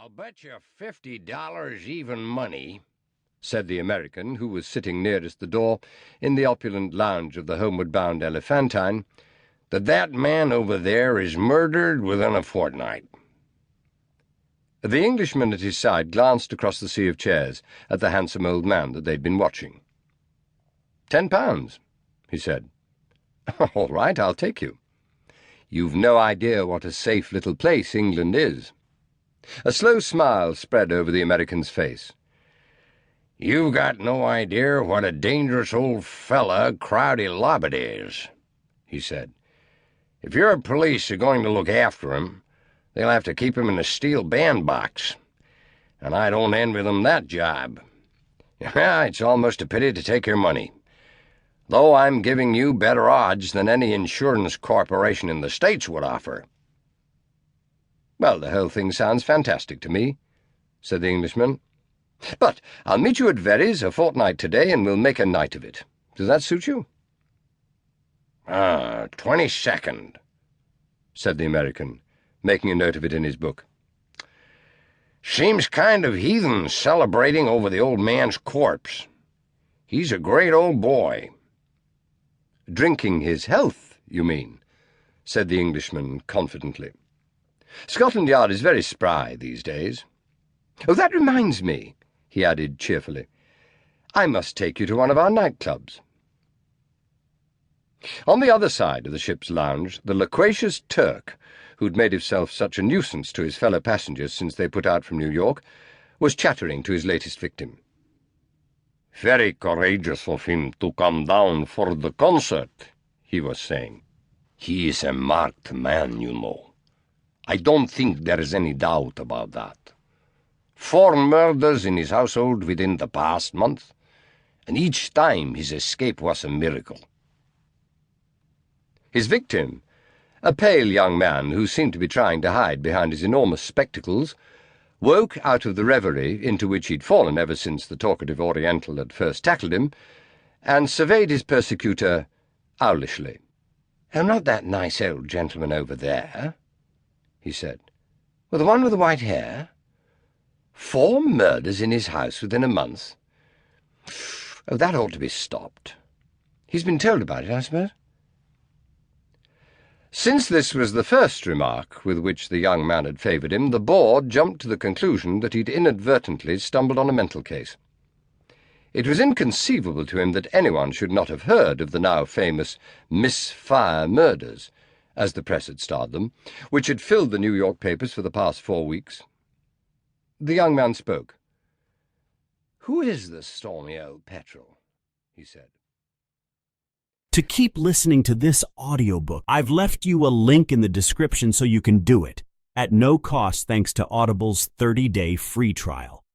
"I'll bet you $50 even money," said the American, who was sitting nearest the door in the opulent lounge of the homeward-bound Elephantine, "that man over there is murdered within a fortnight." The Englishman at his side glanced across the sea of chairs at the handsome old man that they'd been watching. £10, he said. "All right, I'll take you. You've no idea what a safe little place England is." A slow smile spread over the American's face. "You've got no idea what a dangerous old fella Crowdy Lobbit is," he said. "If your police are going to look after him, they'll have to keep him in a steel bandbox, and I don't envy them that job. It's almost a pity to take your money, though I'm giving you better odds than any insurance corporation in the States would offer." "Well, the whole thing sounds fantastic to me," said the Englishman. "But I'll meet you at Verrey's a fortnight today, and we'll make a night of it. Does that suit you?" 22nd, said the American, making a note of it in his book. "Seems kind of heathen celebrating over the old man's corpse. He's a great old boy." "Drinking his health, you mean?" said the Englishman confidently. "Scotland Yard is very spry these days. Oh, that reminds me," he added cheerfully. "I must take you to one of our nightclubs." On the other side of the ship's lounge, the loquacious Turk, who'd made himself such a nuisance to his fellow passengers since they put out from New York, was chattering to his latest victim. "Very courageous of him to come down for the concert," he was saying. "He is a marked man, you know. I don't think there is any doubt about that. 4 murders in his household within the past month, and each time his escape was a miracle." His victim, a pale young man who seemed to be trying to hide behind his enormous spectacles, woke out of the reverie into which he'd fallen ever since the talkative Oriental had first tackled him, and surveyed his persecutor owlishly. "Oh, not that nice old gentleman over there," he said. "Well, the one with the white hair? 4 murders in his house within a month? Oh, that ought to be stopped. He's been told about it, I suppose?" Since this was the first remark with which the young man had favoured him, the board jumped to the conclusion that he'd inadvertently stumbled on a mental case. It was inconceivable to him that anyone should not have heard of the now famous Miss Fire murders, as the press had starred them, which had filled the New York papers for the past 4 weeks. The young man spoke. "Who is the stormy old petrel?" he said. To keep listening to this audiobook, I've left you a link in the description so you can do it, at no cost thanks to Audible's 30-day free trial.